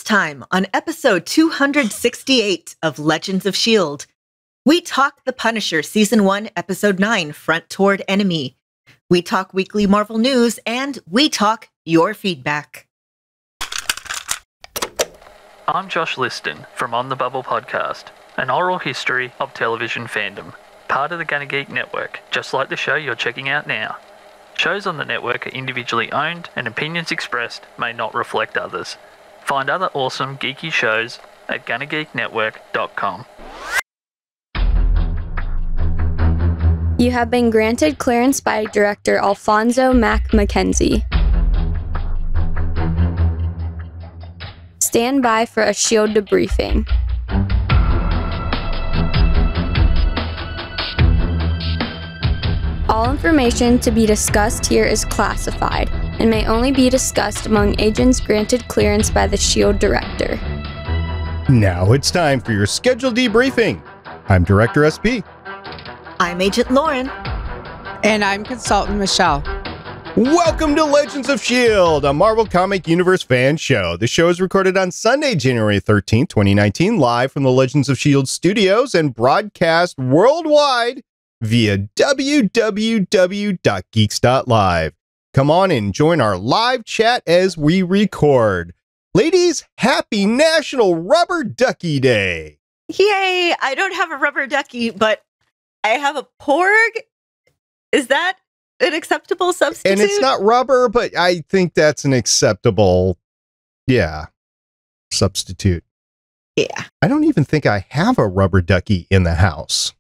time on episode 268 of Legends of S.H.I.E.L.D., we talk The Punisher Season 1, Episode 9, Front Toward Enemy. We talk weekly Marvel news, and we talk your feedback. I'm Josh Liston from On the Bubble podcast, an oral history of television fandom, part of the Gonna Geek network, just like the show you're checking out now. Shows on the network are individually owned, and opinions expressed may not reflect others. Find other awesome geeky shows at GonnaGeekNetwork.com. You have been granted clearance by Director Alfonso Mack Mackenzie. Stand by for a S.H.I.E.L.D. debriefing. All information to be discussed here is classified and may only be discussed among agents granted clearance by the S.H.I.E.L.D. Director. Now it's time for your scheduled debriefing. I'm Director SP. I'm Agent Lauren. And I'm Consultant Michelle. Welcome to Legends of S.H.I.E.L.D., a Marvel Comic Universe fan show. The show is recorded on Sunday, January 13th, 2019, live from the Legends of S.H.I.E.L.D. studios and broadcast worldwide via www.geeks.live. Come on and join our live chat as we record. Ladies, happy National Rubber Ducky Day. Yay! I don't have a rubber ducky, but I have a porg. Is that an acceptable substitute? And it's not rubber, but I think that's an acceptable, substitute. Yeah. I don't even think I have a rubber ducky in the house.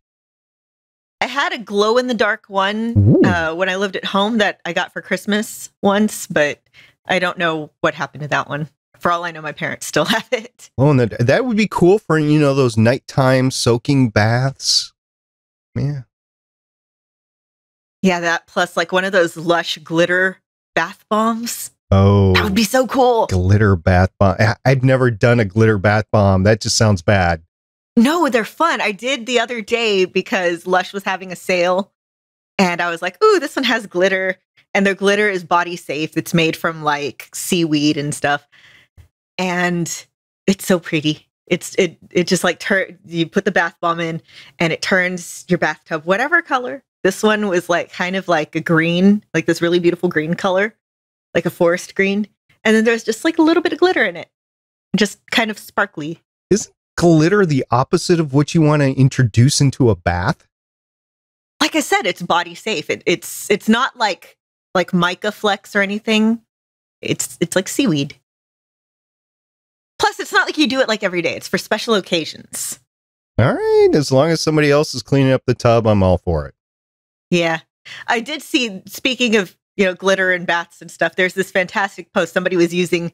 I had a glow-in-the-dark one when I lived at home that I got for Christmas once, but I don't know what happened to that one. For all I know, my parents still have it. Oh, and that would be cool for, those nighttime soaking baths. Yeah. Yeah, that plus like one of those Lush glitter bath bombs. Oh. That would be so cool. Glitter bath bomb. I've never done a glitter bath bomb. That just sounds bad. No, they're fun. I did the other day because Lush was having a sale and I was like, ooh, this one has glitter, and their glitter is body safe. It's made from like seaweed and stuff. And it's so pretty. It just like you put the bath bomb in and it turns your bathtub whatever color. This one was like kind of like a green, like this really beautiful green color, like a forest green. And then there's just like a little bit of glitter in it. Just kind of sparkly. Isn't glitter the opposite of what you want to introduce into a bath? Like I said, it's body safe. It's not like mica flex or anything. It's like seaweed. Plus, it's not like you do it like every day. It's for special occasions. All right. As long as somebody else is cleaning up the tub, I'm all for it. Yeah. I did see, speaking of, glitter and baths and stuff, there's this fantastic post. Somebody was using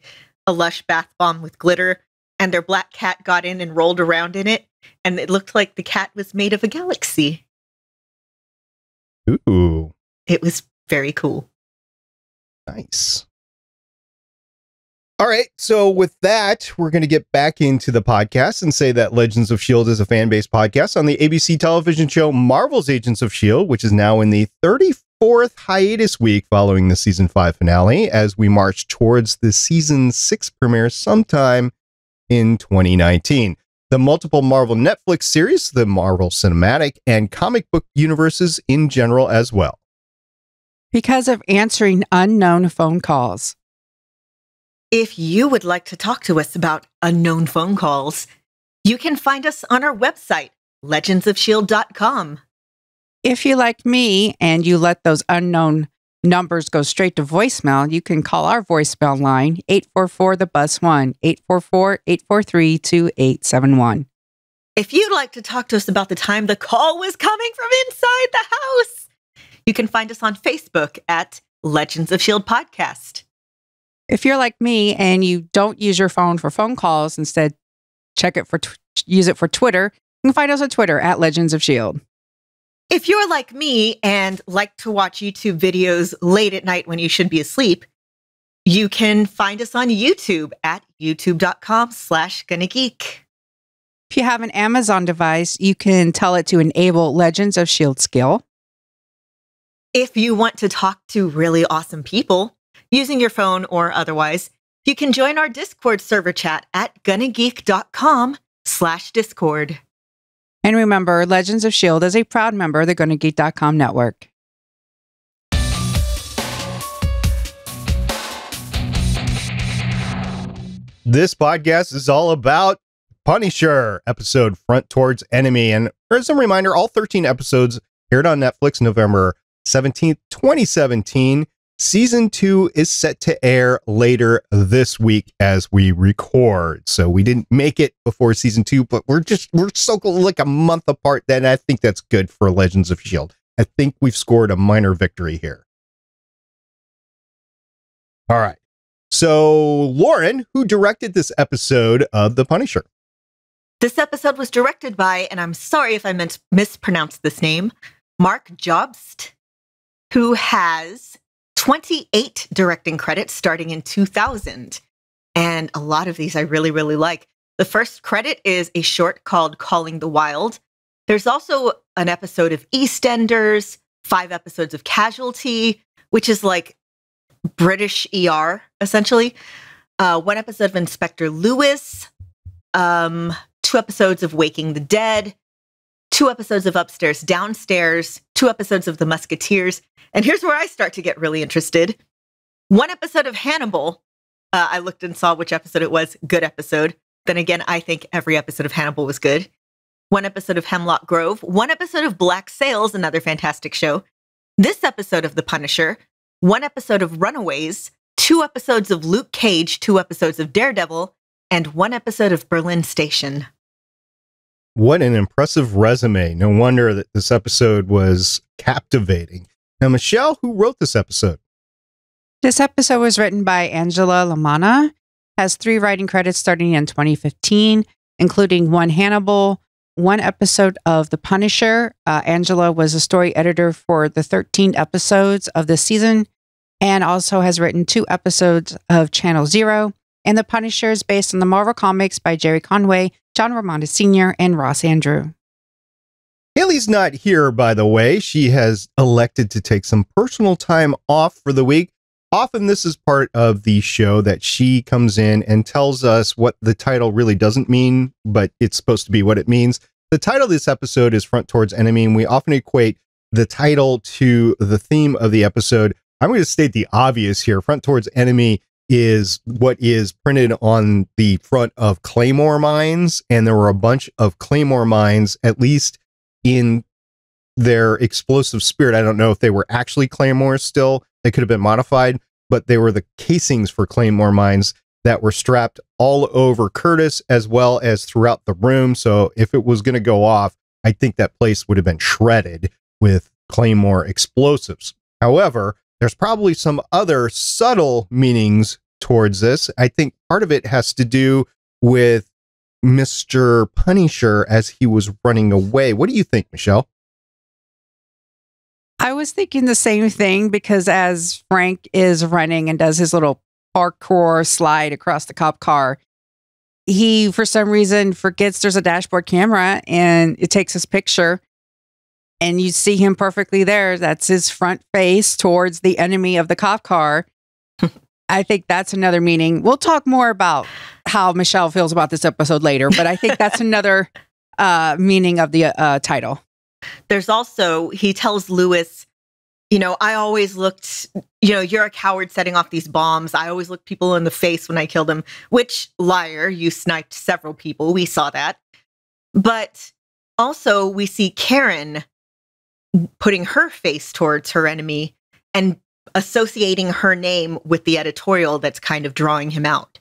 a Lush bath bomb with glitter, and their black cat got in and rolled around in it, and it looked like the cat was made of a galaxy. Ooh. It was very cool. Nice. All right, so with that, we're going to get back into the podcast and say that Legends of S.H.I.E.L.D. is a fan-based podcast on the ABC television show Marvel's Agents of S.H.I.E.L.D., which is now in the 34th hiatus week following the season 5 finale, as we march towards the season 6 premiere sometime in 2019. The multiple Marvel Netflix series, the Marvel Cinematic, and comic book universes in general as well. Because of answering unknown phone calls. If you would like to talk to us about unknown phone calls, you can find us on our website, legendsofshield.com. If you like me and you let those unknown numbers go straight to voicemail, you can call our voicemail line, 844-THE-BUS-1, 844-843-2871. If you'd like to talk to us about the time the call was coming from inside the house, you can find us on Facebook at Legends of S.H.I.E.L.D. Podcast. If you're like me and you don't use your phone for phone calls, instead use it for Twitter, you can find us on Twitter at Legends of S.H.I.E.L.D. If you're like me and like to watch YouTube videos late at night when you should be asleep, you can find us on YouTube at youtube.com/GonnaGeek. If you have an Amazon device, you can tell it to enable Legends of S.H.I.E.L.D. skill. If you want to talk to really awesome people, using your phone or otherwise, You can join our Discord server chat at gonnageek.com/Discord. And remember, Legends of S.H.I.E.L.D. is a proud member of the gonnageek.com network. This podcast is all about Punisher episode Front Towards Enemy. And as a reminder, all 13 episodes aired on Netflix November 17th, 2017. Season 2 is set to air later this week as we record. So we didn't make it before season 2, but we're so like a month apart. Then I think that's good for Legends of S.H.I.E.L.D. I think we've scored a minor victory here. All right. So, Lauren, who directed this episode of The Punisher? This episode was directed by, and I'm sorry if I mispronounced this name, Marc Jobst, who has 28 directing credits starting in 2000. And a lot of these I really, really like. The first credit is a short called Calling the Wild. There's also an episode of EastEnders, 5 episodes of Casualty, which is like British ER, essentially. 1 episode of Inspector Lewis, 2 episodes of Waking the Dead, 2 episodes of Upstairs, Downstairs, 2 episodes of The Musketeers. And here's where I start to get really interested. 1 episode of Hannibal. I looked and saw which episode it was. Good episode. Then again, I think every episode of Hannibal was good. 1 episode of Hemlock Grove. 1 episode of Black Sails, another fantastic show. This episode of The Punisher. 1 episode of Runaways, 2 episodes of Luke Cage, 2 episodes of Daredevil, and 1 episode of Berlin Station. What an impressive resume. No wonder that this episode was captivating. Now, Michelle, who wrote this episode? This episode was written by Angela LaManna, has 3 writing credits starting in 2015, including 1 Hannibal, 1 episode of The Punisher. Angela was a story editor for the 13 episodes of this season, and also has written 2 episodes of Channel Zero. And The Punisher is based on the Marvel Comics by Jerry Conway, John Romita Sr., and Ross Andru. Haley's not here, by the way. She has elected to take some personal time off for the week. Often this is part of the show that she comes in and tells us what the title really doesn't mean, but it's supposed to be what it means. The title of this episode is Front Towards Enemy, and we often equate the title to the theme of the episode. I'm going to state the obvious here. Front Towards Enemy is what is printed on the front of Claymore mines, and there were a bunch of Claymore mines, at least in their explosive spirit. I don't know if they were actually Claymores still. They could have been modified, but they were the casings for Claymore mines that were strapped all over Curtis as well as throughout the room. So if it was going to go off, I think that place would have been shredded with Claymore explosives. However, there's probably some other subtle meanings towards this. I think part of it has to do with Mr. Punisher as he was running away. What do you think, Michelle? I was thinking the same thing, because as Frank is running and does his little parkour slide across the cop car, he, for some reason, forgets there's a dashboard camera and it takes his picture. And you see him perfectly there. That's his front face towards the enemy of the cop car. I think that's another meaning. We'll talk more about how Michelle feels about this episode later, but I think that's another meaning of the title. There's also, he tells Lewis, you know, I always looked, you know, you're a coward setting off these bombs. I always looked people in the face when I killed them, which, liar, you sniped several people. We saw that. But also we see Karen putting her face towards her enemy and associating her name with the editorial that's kind of drawing him out.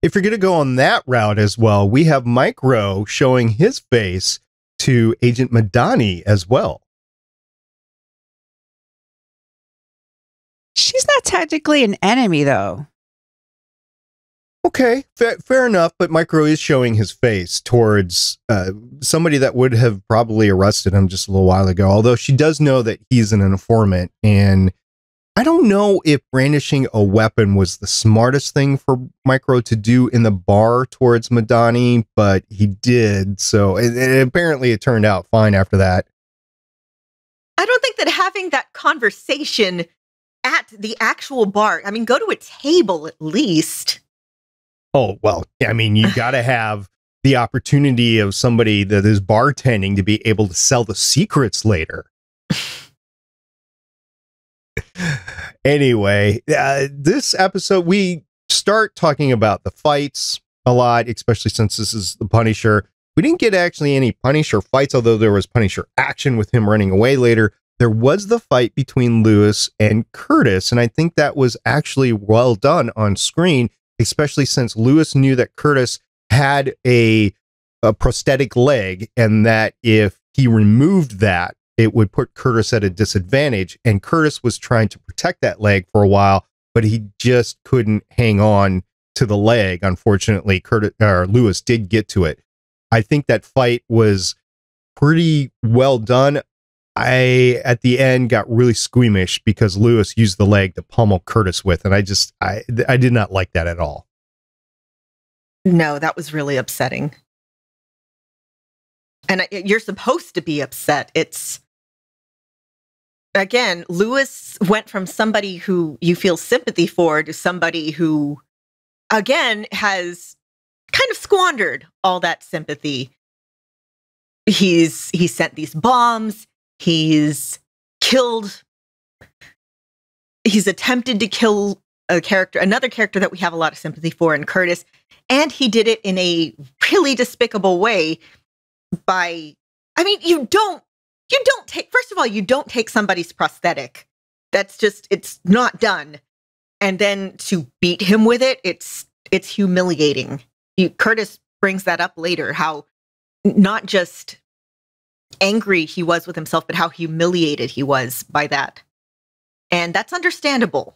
If you're going to go on that route as well, we have Micro showing his face to Agent Madani as well. She's not technically an enemy, though. Okay, fair enough, but Micro is showing his face towards somebody that would have probably arrested him just a little while ago, although she does know that he's an informant, and I don't know if brandishing a weapon was the smartest thing for Micro to do in the bar towards Madani, but he did, so apparently it turned out fine after that. I don't think that having that conversation at the actual bar. I mean, go to a table at least. Oh, well, I mean, you got to have the opportunity of somebody that is bartending to be able to sell the secrets later. Anyway, this episode, we start talking about the fights a lot, especially since this is the Punisher. We didn't get actually any Punisher fights, although there was Punisher action with him running away later. There was the fight between Lewis and Curtis, and I think that was actually well done on screen, especially since Lewis knew that Curtis had a prosthetic leg, and that if he removed that, it would put Curtis at a disadvantage. And Curtis was trying to protect that leg for a while, but he just couldn't hang on to the leg. Unfortunately, Lewis did get to it. I think that fight was pretty well done. I, at the end, got really squeamish because Lewis used the leg to pummel Curtis with, and I did not like that at all. No, that was really upsetting. And you're supposed to be upset. It's, again, Lewis went from somebody who you feel sympathy for to somebody who, again, has kind of squandered all that sympathy. He's sent these bombs. He's attempted to kill another character that we have a lot of sympathy for in Curtis. And he did it in a really despicable way you don't take somebody's prosthetic. That's just, it's not done. And then to beat him with it, it's humiliating. Curtis brings that up later, how not just angry he was with himself, but how humiliated he was by that. And that's understandable.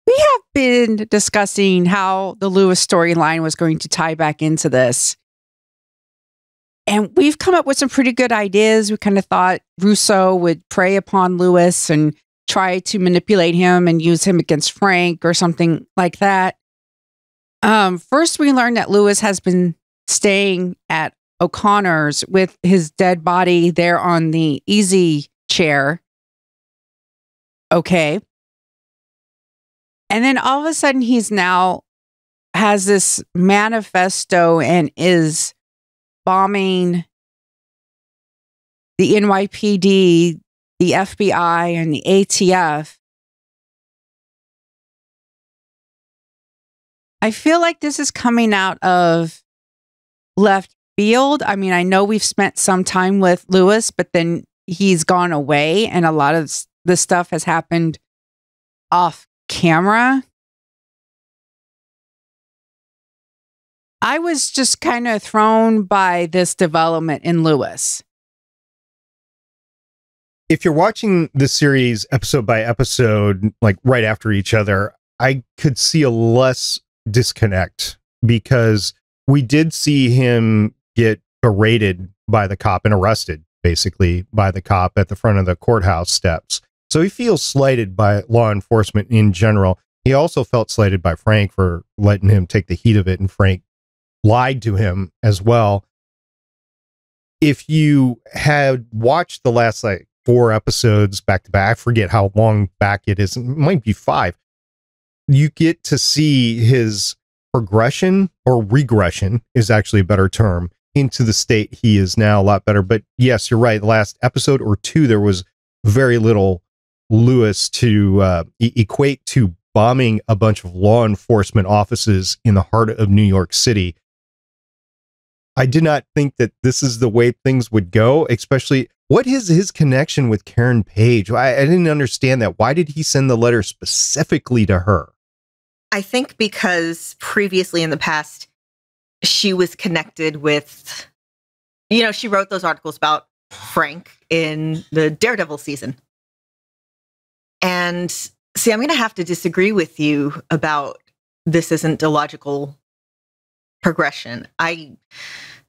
We have been discussing how the Lewis storyline was going to tie back into this. And we've come up with some pretty good ideas. We kind of thought Russo would prey upon Lewis and try to manipulate him and use him against Frank or something like that. First, we learned that Lewis has been staying at O'Connor's with his dead body there on the easy chair. Okay. And then all of a sudden, he's now has this manifesto and is bombing the NYPD, the FBI, and the ATF. I feel like this is coming out of left field. I mean, I know we've spent some time with Lewis, but then he's gone away, and a lot of the stuff has happened off camera. I was just kind of thrown by this development in Lewis. If you're watching the series episode by episode, like right after each other, I could see a less disconnect because we did see him get berated by the cop and arrested basically by the cop at the front of the courthouse steps. So he feels slighted by law enforcement in general. He also felt slighted by Frank for letting him take the heat of it, and Frank lied to him as well. If you had watched the last 4 episodes back to back, I forget how long back it is, it might be 5, you get to see his progression, or regression is actually a better term, into the state he is now a lot better. But yes, you're right. The last episode or 2, there was very little Lewis to equate to bombing a bunch of law enforcement offices in the heart of New York City. I did not think that this is the way things would go, especially what is his connection with Karen Page? I didn't understand that. Why did he send the letter specifically to her? I think because previously in the past, she was connected with, she wrote those articles about Frank in the Daredevil season. And see, I'm going to have to disagree with you about this isn't a logical progression. I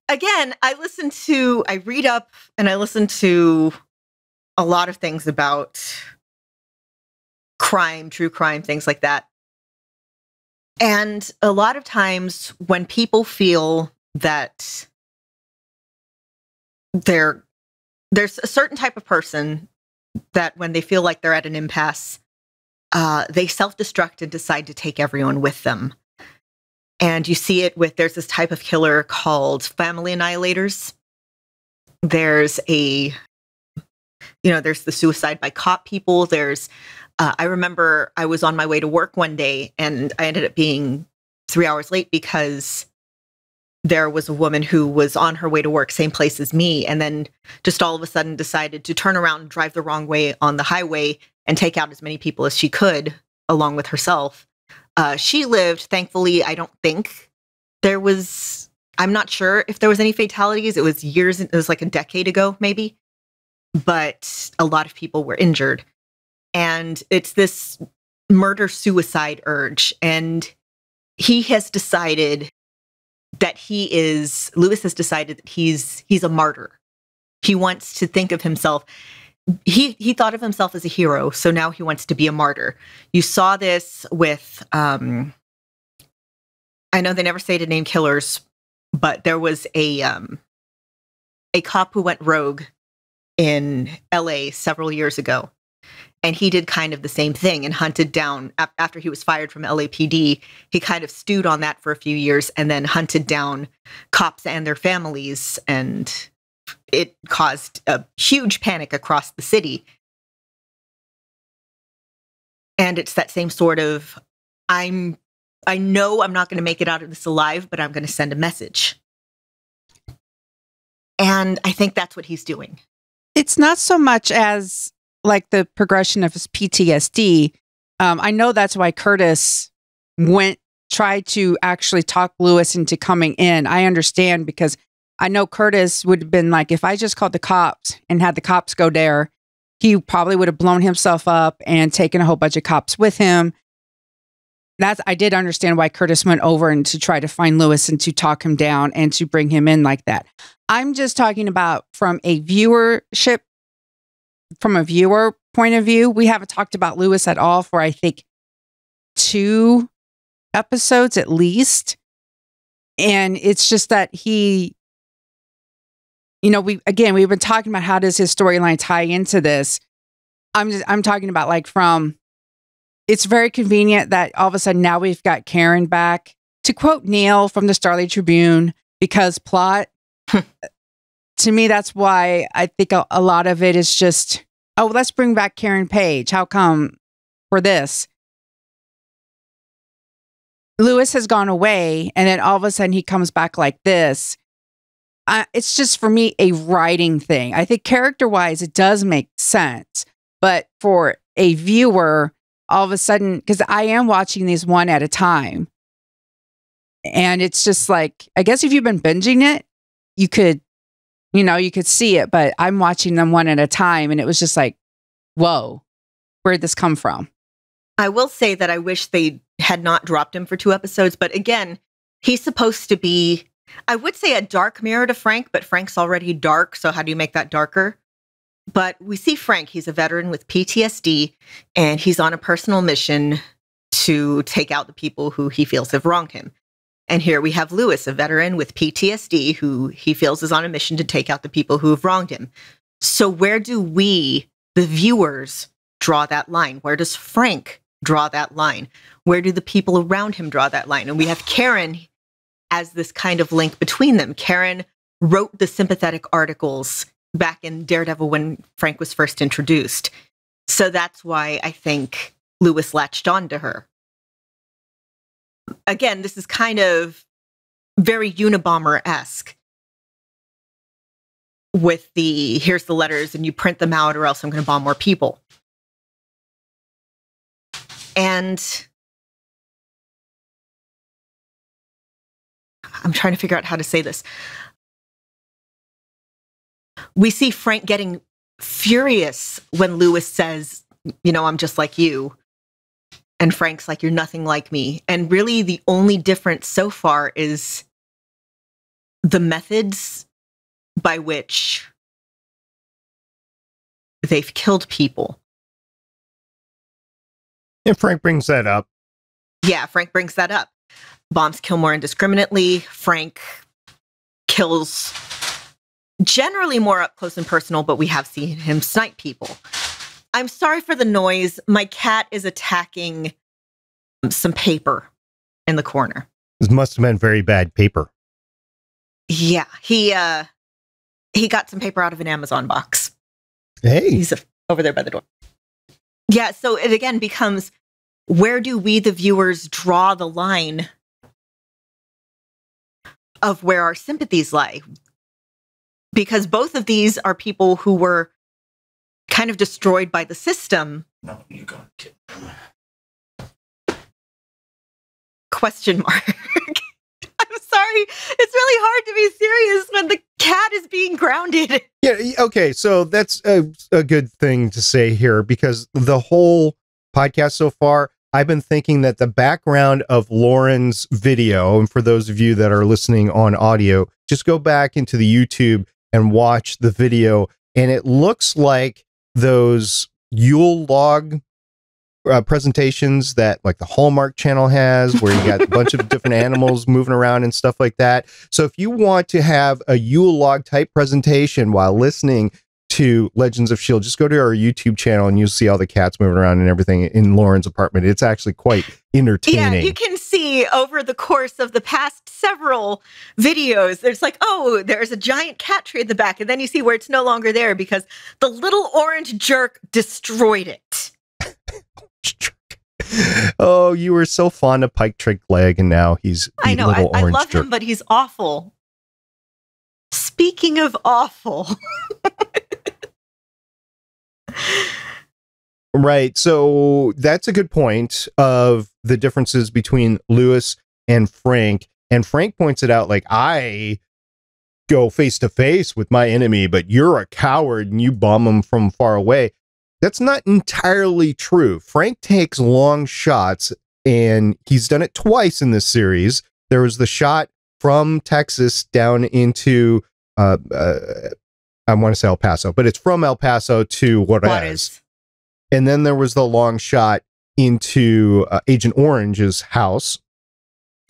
read up and I listen to a lot of things about crime, true crime, things like that. And a lot of times when people feel that there's a certain type of person that when they feel like they're at an impasse, they self-destruct and decide to take everyone with them. And you see it there's this type of killer called family annihilators. There's there's the suicide by cop people. I remember I was on my way to work one day and I ended up being 3 hours late because there was a woman who was on her way to work, same place as me, and then just all of a sudden decided to turn around and drive the wrong way on the highway and take out as many people as she could, along with herself. She lived, thankfully. I don't think I'm not sure if there was any fatalities. It was like a decade ago, maybe. But a lot of people were injured. And it's this murder-suicide urge. And he has decided that Lewis has decided that he's a martyr. He wants to think of himself. He thought of himself as a hero, so now he wants to be a martyr. You saw this with, I know they never say to name killers, but there was a cop who went rogue in LA several years ago. And he did kind of the same thing and hunted down, after he was fired from LAPD, he kind of stewed on that for a few years and then hunted down cops and their families. And it caused a huge panic across the city. And it's that same sort of, I know I'm not going to make it out of this alive, but I'm going to send a message. And I think that's what he's doing. It's not so much as like the progression of his PTSD. I know that's why Curtis tried to actually talk Lewis into coming in. I understand, because I know Curtis would have been like, if I just called the cops and had the cops go there, he probably would have blown himself up and taken a whole bunch of cops with him. I did understand why Curtis went over and to try to find Lewis and to talk him down and to bring him in like that. I'm just talking about from a viewer point of view. We haven't talked about Lewis at all for, I think, 2 episodes at least. And it's just that we've been talking about how does his storyline tie into this. I'm talking about like it's very convenient that all of a sudden now we've got Karen back. To quote Neil from the Starlight Tribune, because plot, to me, that's why I think a lot of it is just, oh, let's bring back Karen Page. How come for this? Lewis has gone away, and then all of a sudden he comes back like this. It's just, for me, a writing thing. I think character-wise, it does make sense. But for a viewer, all of a sudden, because I am watching these one at a time, and it's just like, I guess if you've been binging it, you could see it, but I'm watching them one at a time, and it was just like, whoa, where'd this come from? I will say that I wish they had not dropped him for 2 episodes, but again, he's supposed to be, I would say, a dark mirror to Frank, but Frank's already dark, so how do you make that darker? But we see Frank, he's a veteran with PTSD, and he's on a personal mission to take out the people who he feels have wronged him. And here we have Lewis, a veteran with PTSD, who he feels is on a mission to take out the people who have wronged him. So where do we, the viewers, draw that line? Where does Frank draw that line? Where do the people around him draw that line? And we have Karen as this kind of link between them. Karen wrote the sympathetic articles back in Daredevil when Frank was first introduced. So that's why I think Lewis latched on to her. Again, this is kind of very Unabomber-esque with here's the letters and you print them out or else I'm going to bomb more people. And I'm trying to figure out how to say this. We see Frank getting furious when Lewis says, I'm just like you. And Frank's like, you're nothing like me. And really the only difference so far is the methods by which they've killed people. And Frank brings that up. Yeah, Frank brings that up. Bombs kill more indiscriminately. Frank kills generally more up close and personal, but we have seen him snipe people. I'm sorry for the noise. My cat is attacking some paper in the corner. This must have been very bad paper. Yeah, he got some paper out of an Amazon box. Hey. He's over there by the door. Yeah, so it again becomes, where do we, the viewers, draw the line of where our sympathies lie? Because both of these are people who were kind of destroyed by the system. No, you're going to Question mark. I'm sorry. It's really hard to be serious when the cat is being grounded. Yeah, okay, so that's a good thing to say here, because the whole podcast so far, I've been thinking that the background of Lauren's video, and for those of you that are listening on audio, just go back into the YouTube and watch the video, and it looks like those Yule log presentations that like the Hallmark Channel has, where you got a bunch of different animals moving around and stuff like that. So if you want to have a Yule log type presentation while listening to Legends of S.H.I.E.L.D., just go to our YouTube channel and you'll see all the cats moving around and everything in Lauren's apartment. It's actually quite entertaining. Yeah, you can see over the course of the past several videos, there's like, oh, there's a giant cat tree at the back. And then you see where it's no longer there because the little orange jerk destroyed it. Oh, you were so fond of Pike Trick Leg, and now he's I know, little I orange love jerk. him, but he's awful. Speaking of awful. Right. So that's a good point of the differences between Lewis and Frank. And Frank points it out like, I go face to face with my enemy, but you're a coward and you bomb them from far away. That's not entirely true. Frank takes long shots, and he's done it twice in this series. There was the shot from Texas down into, I want to say El Paso, but it's from El Paso to Juarez. And then there was the long shot into Agent Orange's house.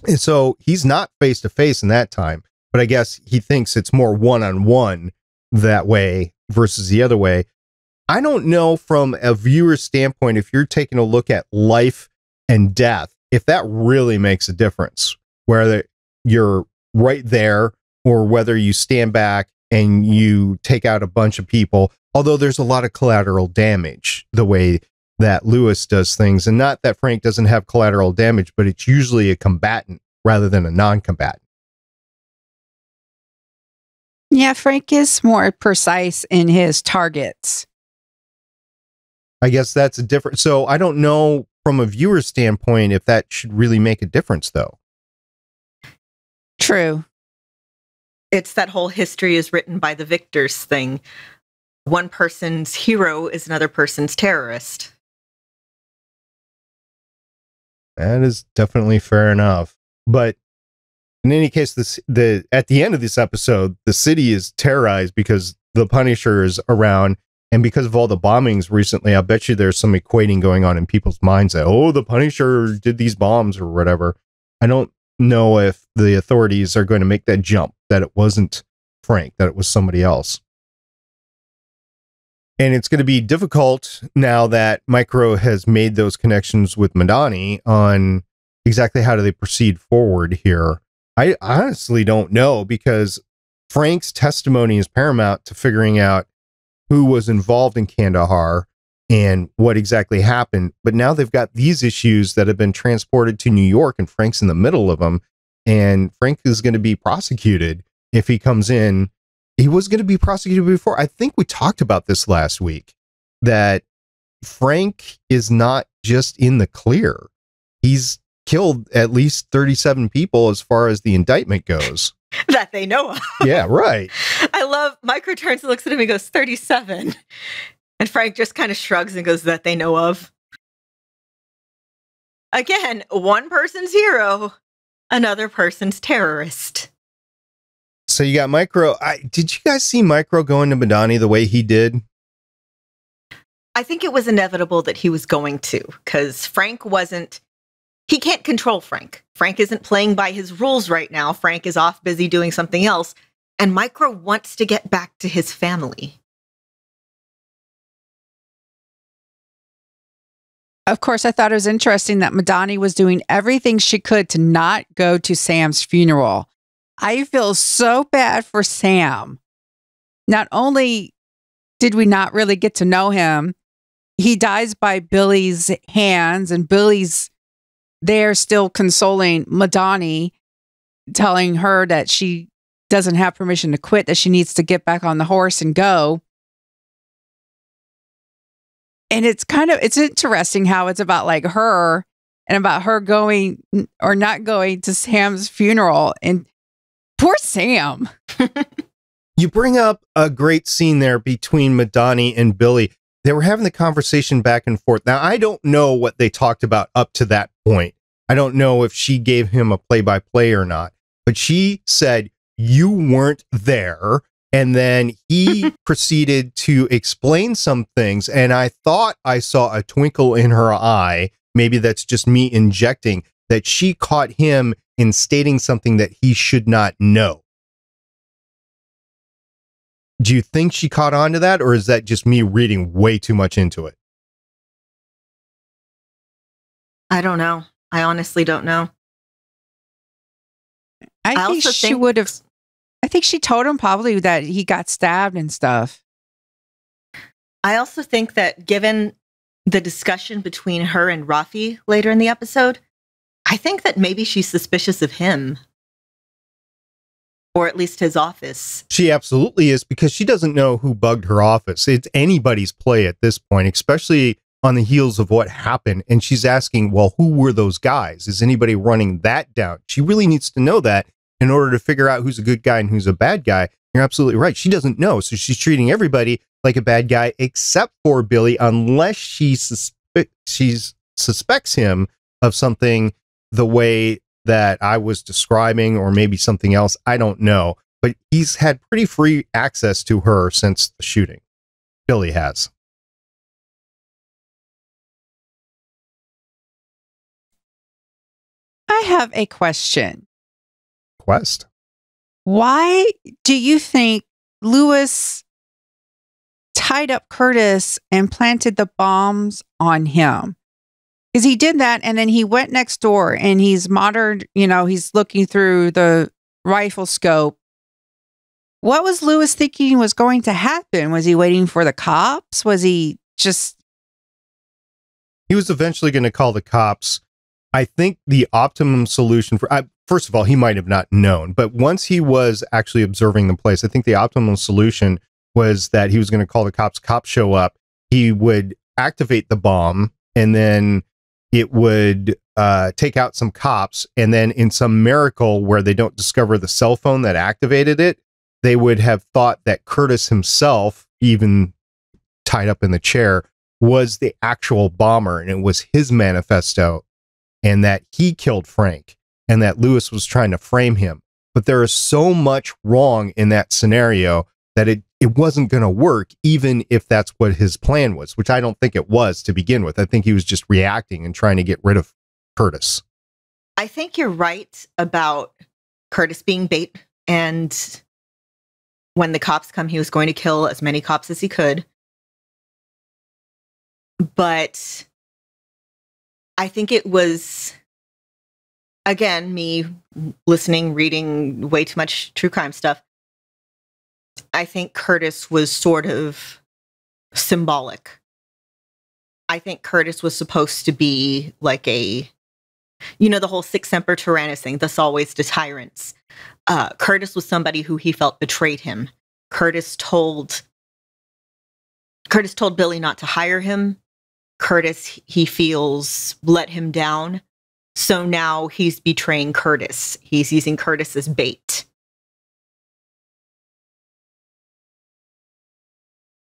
And so he's not face to face in that time, but I guess he thinks it's more one-on-one that way versus the other way. I don't know from a viewer's standpoint, if you're taking a look at life and death, if that really makes a difference, whether you're right there or whether you stand back and you take out a bunch of people, although there's a lot of collateral damage the way that Lewis does things. And not that Frank doesn't have collateral damage, but it's usually a combatant rather than a non-combatant. Yeah, Frank is more precise in his targets. I guess that's a different. So I don't know from a viewer's standpoint if that should really make a difference, though. True. It's that whole history is written by the victors thing. One person's hero is another person's terrorist. That is definitely fair enough. But in any case, at the end of this episode, the city is terrorized because the Punisher is around. And because of all the bombings recently, I bet you there's some equating going on in people's minds that, oh, the Punisher did these bombs or whatever. I don't know if the authorities are going to make that jump, that it wasn't Frank, that it was somebody else. And it's going to be difficult now that Micro has made those connections with Madani on exactly how do they proceed forward here. I honestly don't know, because Frank's testimony is paramount to figuring out who was involved in Kandahar and what exactly happened. But now they've got these issues that have been transported to New York, and Frank's in the middle of them. And Frank is going to be prosecuted if he comes in. He was going to be prosecuted before. I think we talked about this last week, that Frank is not just in the clear. He's killed at least 37 people as far as the indictment goes. That they know of. Yeah, right. I love Micro turns and looks at him and goes, 37. And Frank just kind of shrugs and goes, that they know of. Again, one person's hero, another person's terrorist. So you got Micro. Did you guys see Micro go into Madani the way he did? I think it was inevitable that he was going to, because Frank wasn't. He can't control Frank. Frank isn't playing by his rules right now. Frank is off busy doing something else. And Micro wants to get back to his family. Of course, I thought it was interesting that Madani was doing everything she could to not go to Sam's funeral. I feel so bad for Sam. Not only did we not really get to know him, he dies by Billy's hands, and Billy's there still consoling Madani, telling her that she doesn't have permission to quit, that she needs to get back on the horse and go. And it's interesting how it's about like her and about her going or not going to Sam's funeral. And poor Sam. You bring up a great scene there between Madani and Billy. They were having the conversation back and forth. Now, I don't know what they talked about up to that point. I don't know if she gave him a play-by-play or not, but she said, you weren't there. And then he proceeded to explain some things. And I thought I saw a twinkle in her eye. Maybe that's just me injecting that she caught him in stating something that he should not know. Do you think she caught on to that, or is that just me reading way too much into it? I don't know. I honestly don't know. I think she would have. I think she told him probably that he got stabbed and stuff. I also think that given the discussion between her and Rafi later in the episode, I think that maybe she's suspicious of him. Or at least his office. She absolutely is, because she doesn't know who bugged her office. It's anybody's play at this point, especially on the heels of what happened. And she's asking, well, who were those guys? Is anybody running that down? She really needs to know that in order to figure out who's a good guy and who's a bad guy. You're absolutely right. She doesn't know. So she's treating everybody like a bad guy except for Billy, unless she suspects him of something the way that I was describing, or maybe something else. I don't know. But he's had pretty free access to her since the shooting. Billy has. I have a question. Quest. Why do you think Lewis tied up Curtis and planted the bombs on him? Because he did that, and then he went next door and he's monitored, he's looking through the rifle scope. What was Lewis thinking was going to happen? Was he waiting for the cops? Was he just... He was eventually going to call the cops. I think the optimum solution first of all, he might have not known, but once he was actually observing the place, I think the optimal solution was that he was going to call the cops. Cops show up. He would activate the bomb, and then it would take out some cops, and then in some miracle where they don't discover the cell phone that activated it, they would have thought that Curtis himself, even tied up in the chair, was the actual bomber, and it was his manifesto, and that he killed Frank, and that Lewis was trying to frame him. But there is so much wrong in that scenario that it wasn't going to work, even if that's what his plan was, which I don't think it was to begin with. I think he was just reacting and trying to get rid of Curtis. I think you're right about Curtis being bait, and when the cops come, he was going to kill as many cops as he could. But I think it was, again, me listening, reading way too much true crime stuff. I think Curtis was sort of symbolic. I think Curtis was supposed to be like the whole Sic Semper Tyrannis thing, thus always to tyrants. Curtis was somebody who he felt betrayed him. Curtis told Billy not to hire him. Curtis, he feels, let him down. So now he's betraying Curtis. He's using Curtis as bait.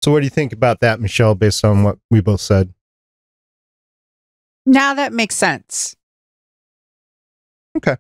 So what do you think about that, Michelle, based on what we both said? Now that makes sense. Okay.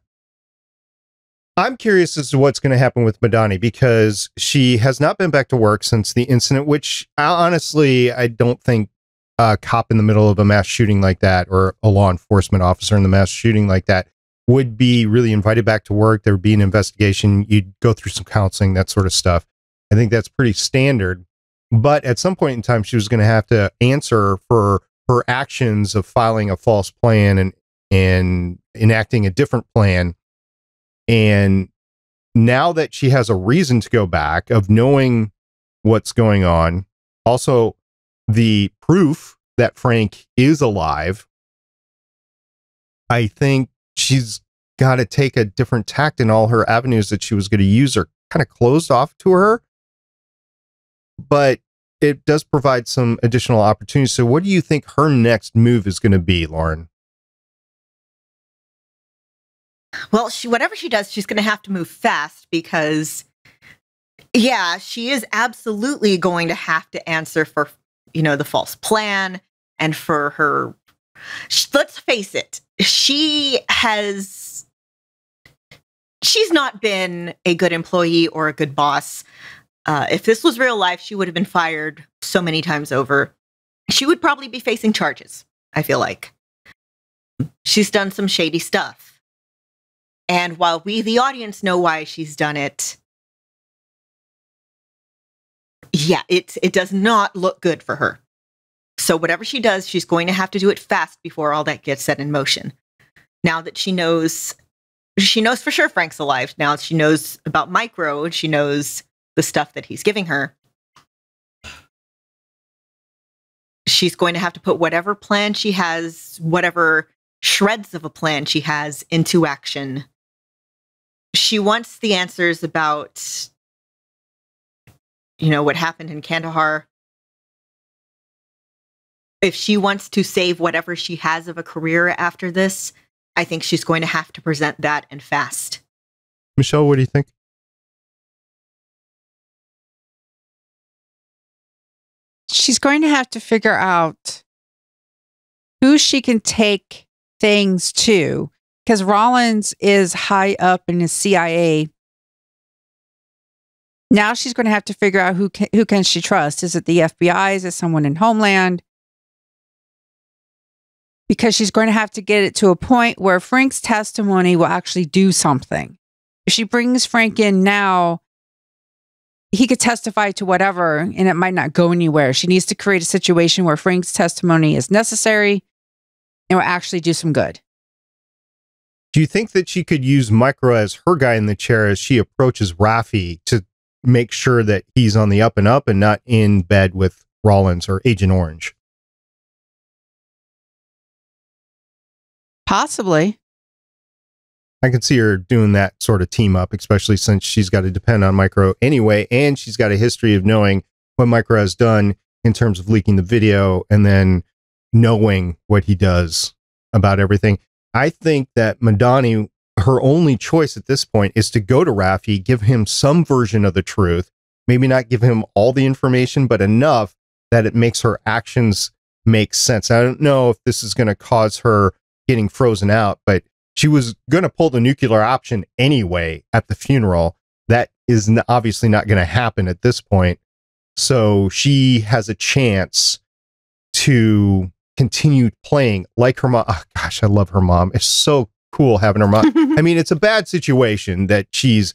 I'm curious as to what's going to happen with Madani, because she has not been back to work since the incident, which honestly, I don't think a cop in the middle of a mass shooting like that, or a law enforcement officer in the mass shooting like that, would be really invited back to work. There would be an investigation. You'd go through some counseling, that sort of stuff. I think that's pretty standard. But at some point in time, she was going to have to answer for her actions of filing a false plan and enacting a different plan. And now that she has a reason to go back of knowing what's going on, also the proof that Frank is alive, I think she's got to take a different tact, in all her avenues that she was going to use are kind of closed off to her. But it does provide some additional opportunities. So what do you think her next move is going to be, Lauren? Well, whatever she does, she's going to have to move fast because, yeah, she is absolutely going to have to answer for, the false plan and for her. Let's face it, she's not been a good employee or a good boss. If this was real life, she would have been fired so many times over. She would probably be facing charges, I feel like. She's done some shady stuff. And while we, the audience, know why she's done it, yeah, it does not look good for her. So whatever she does, she's going to have to do it fast before all that gets set in motion. Now that she knows for sure Frank's alive. Now she knows about Micro, and she knows the stuff that he's giving her. She's going to have to put whatever plan she has, whatever shreds of a plan she has, into action. She wants the answers about, what happened in Kandahar. If she wants to save whatever she has of a career after this, I think she's going to have to present that, and fast. Michelle, what do you think? She's going to have to figure out who she can take things to, because Rollins is high up in the CIA. Now she's going to have to figure out who can she trust. Is it the FBI? Is it someone in Homeland? Because she's going to have to get it to a point where Frank's testimony will actually do something. If she brings Frank in now, he could testify to whatever, and it might not go anywhere. She needs to create a situation where Frank's testimony is necessary and will actually do some good. Do you think that she could use Micro as her guy in the chair as she approaches Raffi to make sure that he's on the up and up and not in bed with Rollins or Agent Orange? Possibly. I can see her doing that sort of team up, especially since she's got to depend on Micro anyway, and she's got a history of knowing what Micro has done in terms of leaking the video and then knowing what he does about everything. I think that Madani, her only choice at this point is to go to Raffi, give him some version of the truth, maybe not give him all the information, but enough that it makes her actions make sense. I don't know if this is going to cause her getting frozen out, but she was going to pull the nuclear option anyway at the funeral. That is obviously not going to happen at this point. So she has a chance to continue playing like her mom. Oh, gosh, I love her mom. It's so cool having her mom. I mean, it's a bad situation that she's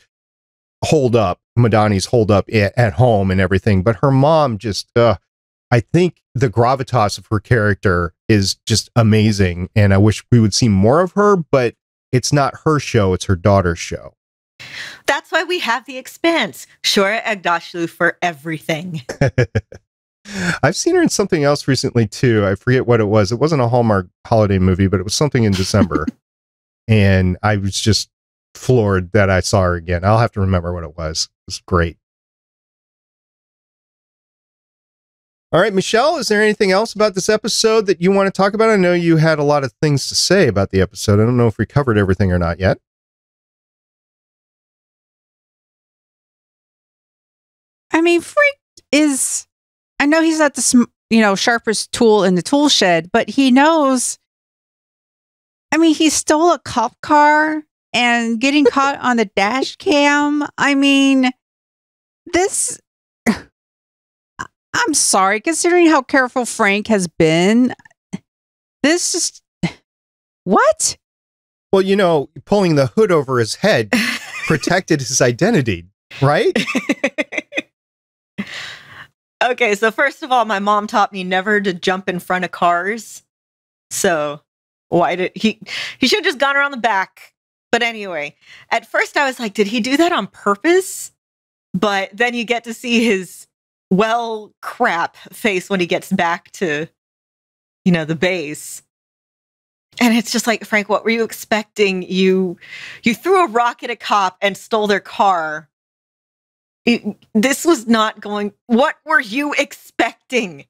Madani's holed up at home and everything, but her mom just, I think the gravitas of her character is just amazing, and I wish we would see more of her, but it's not her show, it's her daughter's show. That's why we have The Expanse. Shora Agdashlu for everything. I've seen her in something else recently, too. I forget what it was. It wasn't a Hallmark holiday movie, but it was something in December. And I was just floored that I saw her again. I'll have to remember what it was. It was great. All right, Michelle, is there anything else about this episode that you want to talk about? I know you had a lot of things to say about the episode. I don't know if we covered everything or not yet. I mean, Frank is, I know he's not the, sharpest tool in the tool shed, but he knows, I mean, he stole a cop car and getting caught on the dash cam. I mean, this, I'm sorry, considering how careful Frank has been, this just, what? Well, pulling the hood over his head protected his identity, right? Okay, so first of all, my mom taught me never to jump in front of cars. So why did he should have just gone around the back. But anyway, at first I was like, did he do that on purpose? But then you get to see his crap face when he gets back to, the base. And it's just like, Frank, what were you expecting? You threw a rock at a cop and stole their car. This was not going. What were you expecting?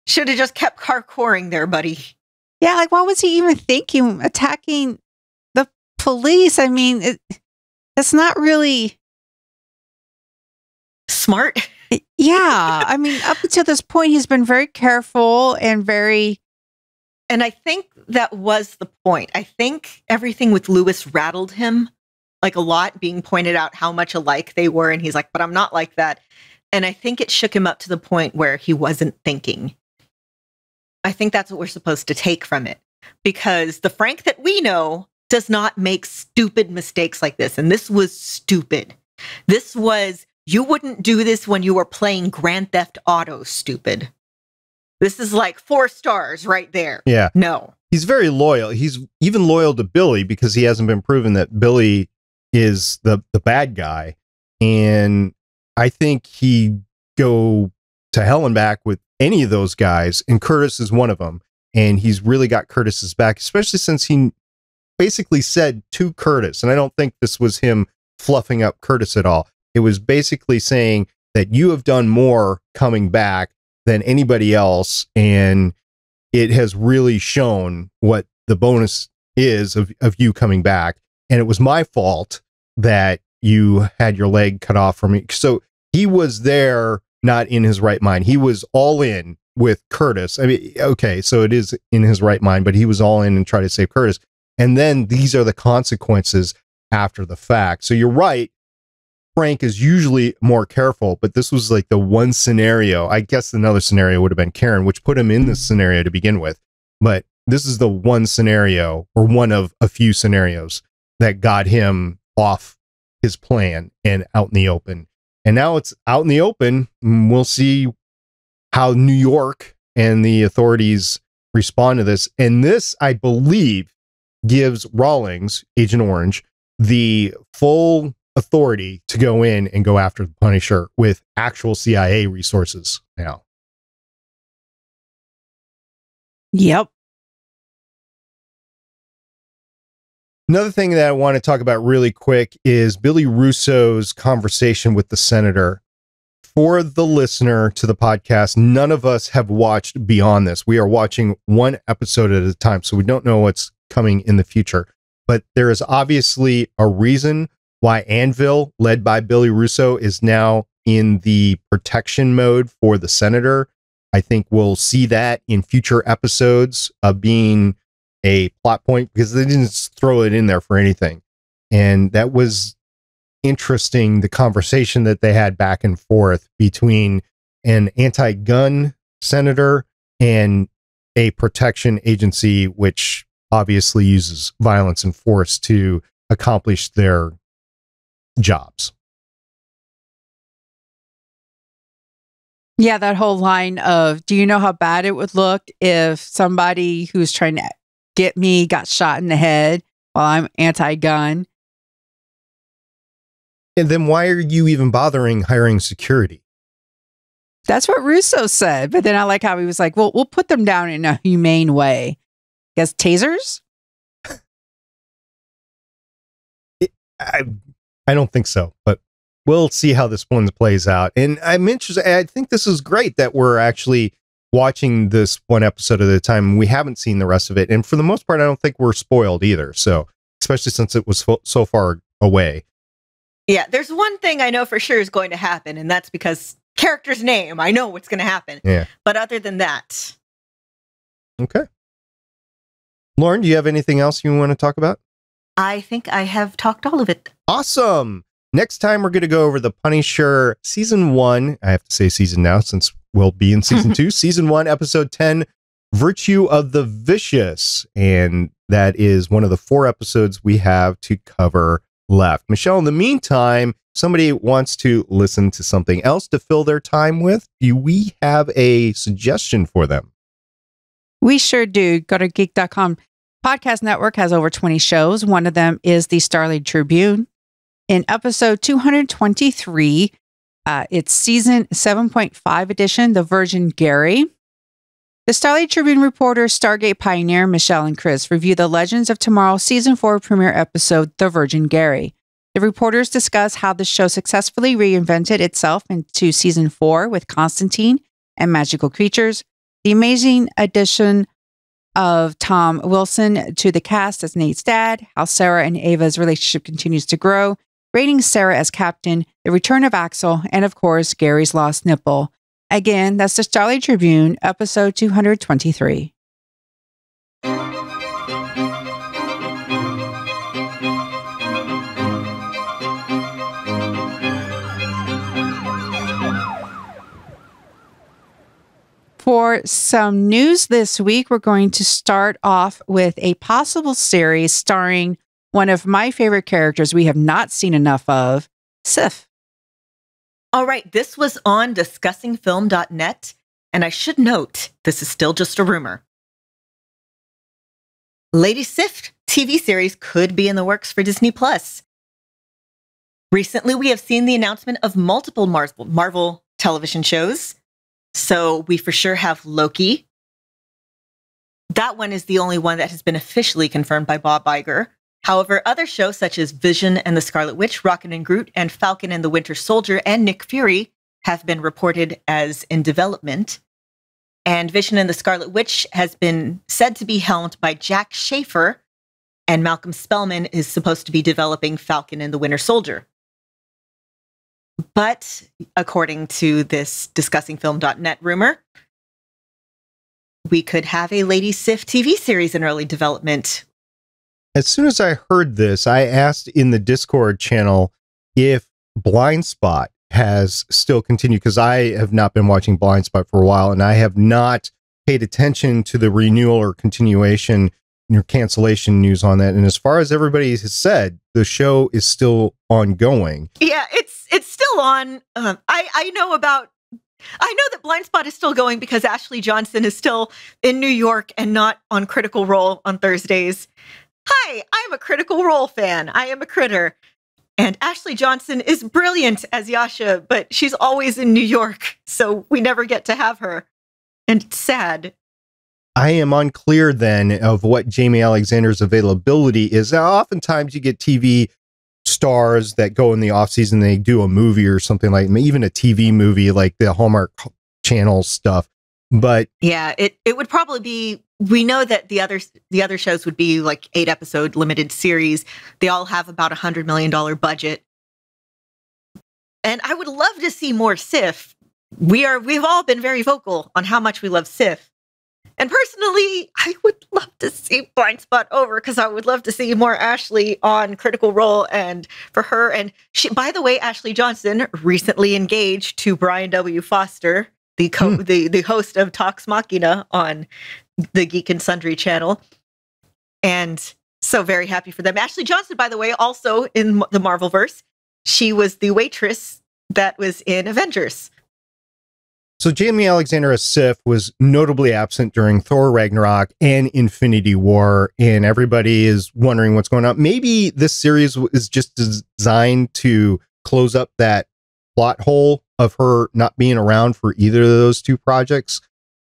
Should have just kept parkouring there, buddy. Yeah, like what was he even thinking? Attacking the police? I mean, it's not really smart. Yeah, I mean, up until this point, he's been very careful and very. And I think that was the point. I think everything with Lewis rattled him. Like a lot, being pointed out how much alike they were. And he's like, but I'm not like that. And I think it shook him up to the point where he wasn't thinking. I think that's what we're supposed to take from it. Because the Frank that we know does not make stupid mistakes like this. And this was stupid. This was, you wouldn't do this when you were playing Grand Theft Auto, stupid. This is like 4 stars right there. Yeah. No. He's very loyal. He's even loyal to Billy because he hasn't been proven that Billy is the bad guy. And I think he'd go to hell and back with any of those guys. And Curtis is one of them. And he's really got Curtis's back, especially since he basically said to Curtis, and I don't think this was him fluffing up Curtis at all. It was basically saying that you have done more coming back than anybody else. And it has really shown what the bonus is of you coming back. And it was my fault that you had your leg cut off from me. So he was there, not in his right mind. He was all in with Curtis. I mean, okay, so it is in his right mind, but he was all in and tried to save Curtis. And then these are the consequences after the fact. So you're right. Frank is usually more careful, but this was like the one scenario. I guess another scenario would have been Karen, which put him in this scenario to begin with. But this is the one scenario, or one of a few scenarios, that got him off his plan and out in the open. And now it's out in the open. We'll see how New York and the authorities respond to this. And this, I believe, gives Rawlings, Agent Orange, the full authority to go in and go after the Punisher with actual CIA resources now. Yep. Another thing that I want to talk about really quick is Billy Russo's conversation with the senator. For the listener to the podcast, none of us have watched beyond this. We are watching one episode at a time, so we don't know what's coming in the future. But there is obviously a reason why Anvil, led by Billy Russo, is now in the protection mode for the senator. I think we'll see that in future episodes of being a plot point, because they didn't just throw it in there for anything. And that was interesting, the conversation that they had back and forth between an anti-gun senator and a protection agency, which obviously uses violence and force to accomplish their jobs. Yeah, that whole line of, do you know how bad it would look if somebody who's trying to get me got shot in the head while I'm anti-gun? And then why are you even bothering hiring security? That's what Russo said. But then I like how he was like, well, we'll put them down in a humane way. Guess tasers? I don't think so, but we'll see how this one plays out. And I'm interested. I think this is great that we're actually watching this one episode at a time. We haven't seen the rest of it. And for the most part, I don't think we're spoiled either. So, especially since it was so far away. Yeah, there's one thing I know for sure is going to happen, and that's because character's name. I know what's going to happen. Yeah. But other than that. Okay. Lauren, do you have anything else you want to talk about? I think I have talked all of it. Awesome. Next time, we're going to go over the Punisher season 1. I have to say season now since we'll be in season 2. Season 1, episode 10, Virtue of the Vicious. And that is one of the 4 episodes we have to cover left. Michelle, in the meantime, somebody wants to listen to something else to fill their time with, do we have a suggestion for them? We sure do. Go to geek.com. Podcast Network has over 20 shows. One of them is the Stargate Tribune. In episode 223, it's season 7.5 edition, The Virgin Gary. The Stargate Tribune reporters Stargate Pioneer, Michelle and Chris, review the Legends of Tomorrow season 4 premiere episode, The Virgin Gary. The reporters discuss how the show successfully reinvented itself into season 4 with Constantine and magical creatures, the amazing addition of Tom Wilson to the cast as Nate's dad, how Sarah and Ava's relationship continues to grow, rating Sarah as captain, the return of Axel, and of course, Gary's lost nipple. Again, that's the Stargate Tribune, episode 223. For some news this week, we're going to start off with a possible series starring one of my favorite characters we have not seen enough of, Sif. All right, this was on discussingfilm.net, and I should note, this is still just a rumor. Lady Sif TV series could be in the works for Disney+. Recently, we have seen the announcement of multiple Marvel television shows. So we for sure have Loki. That one is the only one that has been officially confirmed by Bob Iger. However, other shows such as Vision and the Scarlet Witch, Rocket and Groot, and Falcon and the Winter Soldier, and Nick Fury have been reported as in development. And Vision and the Scarlet Witch has been said to be helmed by Jack Schaefer, and Malcolm Spellman is supposed to be developing Falcon and the Winter Soldier. But according to this discussingfilm.net rumor, we could have a Lady Sif TV series in early development. As soon as I heard this, I asked in the Discord channel if Blind Spot has still continued, because I have not been watching Blind Spot for a while, and I have not paid attention to the renewal or continuation or cancellation news on that. And as far as everybody has said, the show is still ongoing. Yeah, it's still on. I know that Blind Spot is still going because Ashley Johnson is still in New York and not on Critical Role on Thursdays. Hi, I'm a Critical Role fan. I am a critter. And Ashley Johnson is brilliant as Yasha, but she's always in New York, so we never get to have her. And it's sad. I am unclear then of what Jamie Alexander's availability is. Now, oftentimes you get TV stars that go in the off season, they do a movie or something, like even a TV movie like the Hallmark Channel stuff. But yeah, it would probably be, we know that the other shows would be like 8-episode limited series. They all have about $100 million budget. And I would love to see more Sif. We've all been very vocal on how much we love Sif. And personally, I would love to see Blind Spot over because I would love to see more Ashley on Critical Role, and for her. And she, by the way, Ashley Johnson recently engaged to Brian W. Foster, the host of Talks Machina on the Geek and Sundry channel. And so very happy for them. Ashley Johnson, by the way, also in the Marvelverse, she was the waitress that was in Avengers. So Jamie Alexander as Sif was notably absent during Thor Ragnarok and Infinity War, and everybody is wondering what's going on. Maybe this series is just designed to close up that plot hole of her not being around for either of those two projects,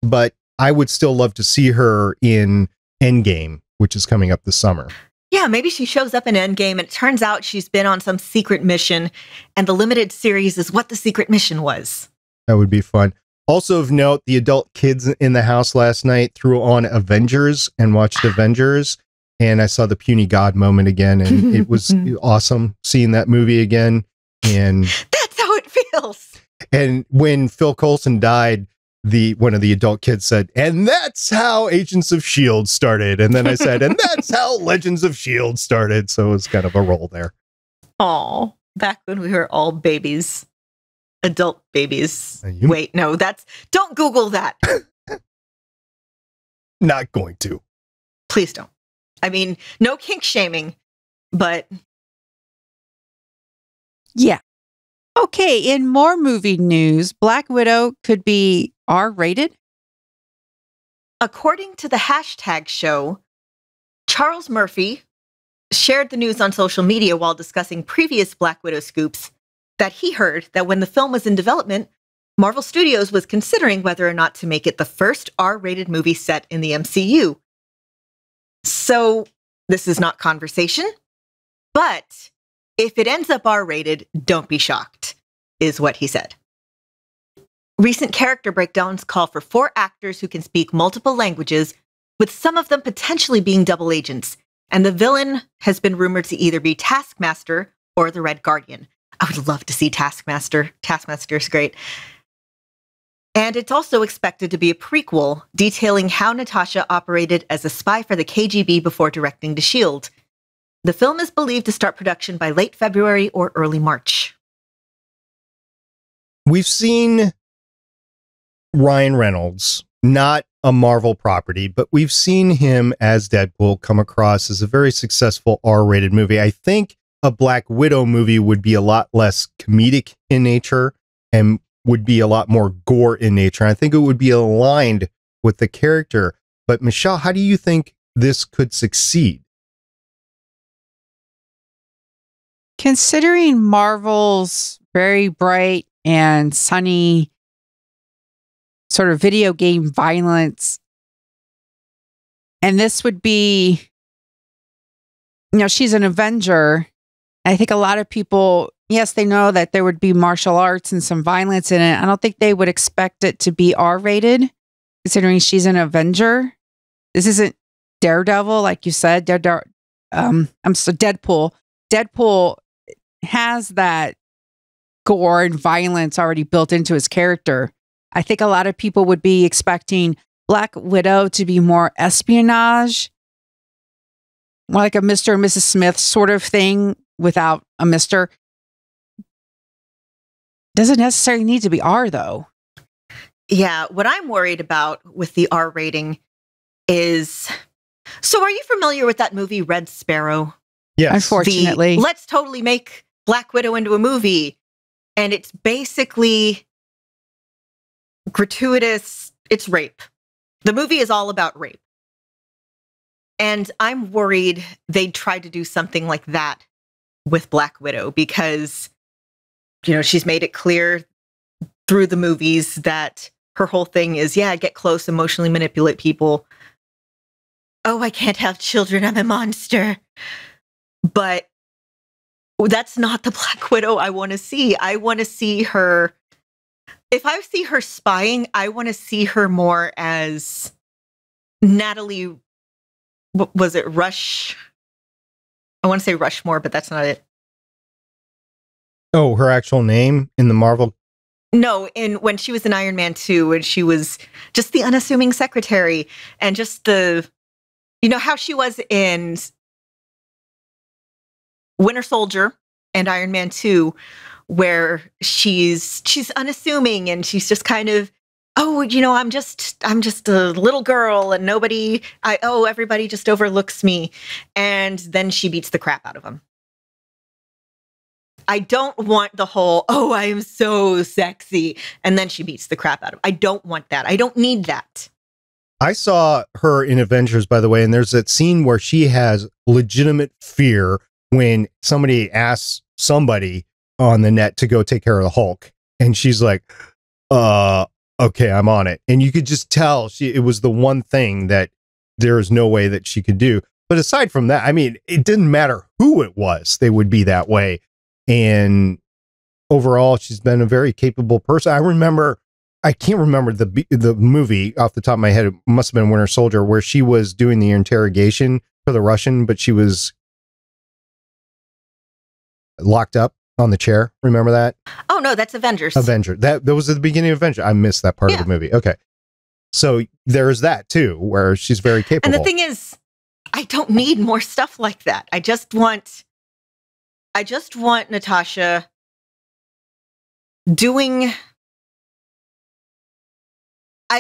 but I would still love to see her in Endgame, which is coming up this summer. Yeah, maybe she shows up in Endgame and it turns out she's been on some secret mission, and the limited series is what the secret mission was. That would be fun. Also of note, the adult kids in the house last night threw on Avengers and watched Avengers, and I saw the puny god moment again, and it was awesome seeing that movie again. And that's how it feels. And when Phil Coulson died, one of the adult kids said, "And that's how Agents of S.H.I.E.L.D. started." And then I said, "And that's how Legends of S.H.I.E.L.D. started." So it was kind of a roll there. Oh, back when we were all babies. Adult babies. Wait, no, don't Google that. Not going to. Please don't. I mean, no kink shaming, but. Yeah. Okay, in more movie news, Black Widow could be R-rated. According to the hashtag show, Charles Murphy shared the news on social media while discussing previous Black Widow scoops that he heard that when the film was in development, Marvel Studios was considering whether or not to make it the first R-rated movie set in the MCU. So, this is not conversation, but if it ends up R-rated, don't be shocked, is what he said. Recent character breakdowns call for 4 actors who can speak multiple languages, with some of them potentially being double agents, and the villain has been rumored to either be Taskmaster or the Red Guardian. I would love to see Taskmaster. Taskmaster's great. And it's also expected to be a prequel detailing how Natasha operated as a spy for the KGB before directing to S.H.I.E.L.D. The film is believed to start production by late February or early March. We've seen Ryan Reynolds, not a Marvel property, but we've seen him as Deadpool come across as a very successful R-rated movie. I think a Black Widow movie would be a lot less comedic in nature and would be a lot more gore in nature. I think it would be aligned with the character. But Michelle, how do you think this could succeed? Considering Marvel's very bright and sunny sort of video game violence, and this would be, she's an Avenger. I think a lot of people, yes, they know that there would be martial arts and some violence in it. I don't think they would expect it to be R-rated, considering she's an Avenger. This isn't Daredevil, like you said. Deadpool. Deadpool has that gore and violence already built into his character. I think a lot of people would be expecting Black Widow to be more espionage, more like a Mr. and Mrs. Smith sort of thing without a Mr. Doesn't necessarily need to be R, though. Yeah, what I'm worried about with the R rating is... So are you familiar with that movie Red Sparrow? Yes. Unfortunately. Let's totally make Black Widow into a movie. And it's basically gratuitous. It's rape. The movie is all about rape. And I'm worried they'd try to do something like that with Black Widow because, she's made it clear through the movies that her whole thing is, get close, emotionally manipulate people. Oh, I can't have children. I'm a monster. But that's not the Black Widow I want to see. I want to see her. If I see her spying, I want to see her more as Natalie. Was it Rush? I want to say Rushmore, but that's not it. Oh, her actual name in the Marvel? No, when she was in Iron Man 2, and she was just the unassuming secretary, and just the, how she was in Winter Soldier and Iron Man 2, where she's unassuming and she's just kind of, I'm just a little girl and everybody just overlooks me. And then she beats the crap out of him. I don't want the whole, I am so sexy. And then she beats the crap out of him. I don't want that. I don't need that. I saw her in Avengers, by the way, and there's that scene where she has legitimate fear when somebody asks somebody on the net to go take care of the Hulk. And she's like, okay, I'm on it. And you could just tell it was the one thing that there is no way that she could do. But aside from that, it didn't matter who it was, they would be that way. And overall, she's been a very capable person. I can't remember the movie off the top of my head. It must have been Winter Soldier, where she was doing the interrogation for the Russian, but she was locked up on the chair. Remember that? Oh no, that's Avengers. That was at the beginning of Avengers. I missed that part of the movie. Okay. So there's that too, where she's very capable. And the thing is, I don't need more stuff like that. I just want Natasha doing...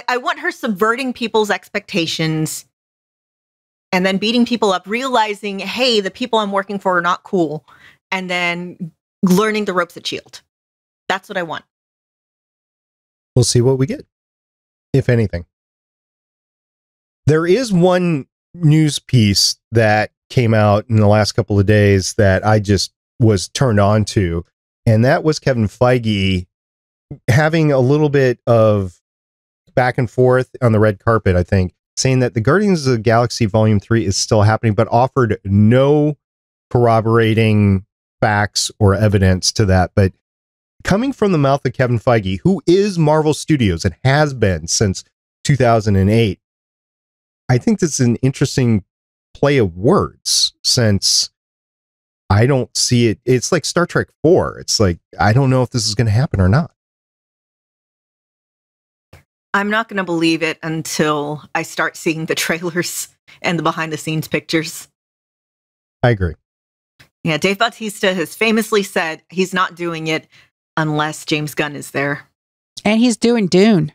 I want her subverting people's expectations and then beating people up, realizing, hey, the people I'm working for are not cool, and then learning the ropes at S.H.I.E.L.D. That's what I want. We'll see what we get, if anything. There is one news piece that came out in the last couple of days that I just was turned on to, and that was Kevin Feige having a little bit of back and forth on the red carpet, I think, saying that the Guardians of the Galaxy Volume 3 is still happening, but offered no corroborating facts or evidence to that. But coming from the mouth of Kevin Feige, who is Marvel Studios and has been since 2008, I think this is an interesting play of words, since I don't see it. It's like Star Trek 4. It's like, I don't know if this is going to happen or not. I'm not going to believe it until I start seeing the trailers and the behind the scenes pictures. I agree. Yeah, Dave Bautista has famously said he's not doing it unless James Gunn is there. And he's doing Dune.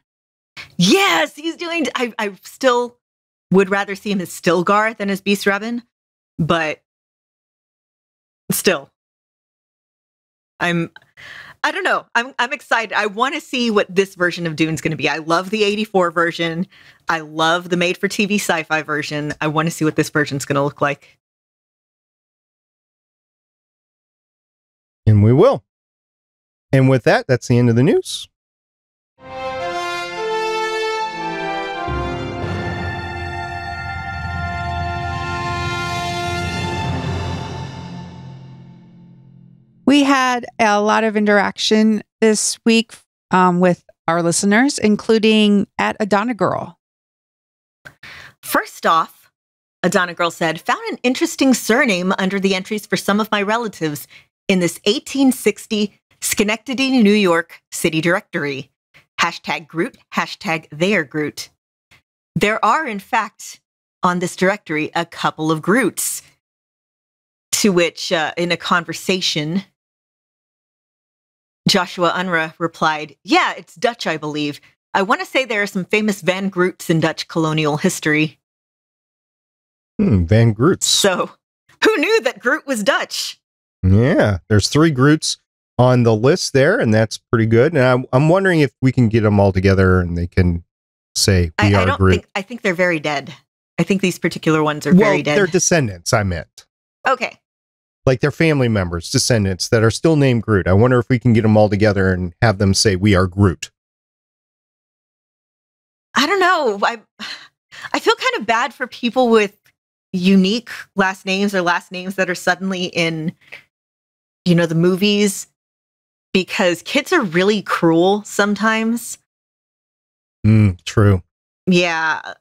Yes, he's doing. I still would rather see him as Stilgar than as Beast Rabin, but still, I don't know. I'm excited. I want to see what this version of Dune's going to be. I love the 84 version. I love the made-for-TV sci-fi version. I want to see what this version's going to look like. And we will. And with that, that's the end of the news. We had a lot of interaction this week with our listeners, including at Adana Girl. First off, Adana Girl said, found an interesting surname under the entries for some of my relatives in this 1860 Schenectady, New York city directory. Hashtag Groot, hashtag they are Groot. There are, in fact, on this directory, a couple of Groots. To which, in a conversation, Joshua Unruh replied, yeah, it's Dutch, I believe. I want to say there are some famous Van Groots in Dutch colonial history. Van Groots. So, who knew that Groot was Dutch? Yeah, there's 3 Groots on the list there, and that's pretty good. And I'm wondering if we can get them all together and they can say we are Groot. I think they're very dead. I think these particular ones are very dead. They're descendants, I meant. Okay. Like they're family members, descendants that are still named Groot. I wonder if we can get them all together and have them say we are Groot. I don't know. I feel kind of bad for people with unique last names or last names that are suddenly in, the movies, because kids are really cruel sometimes. True. Yeah.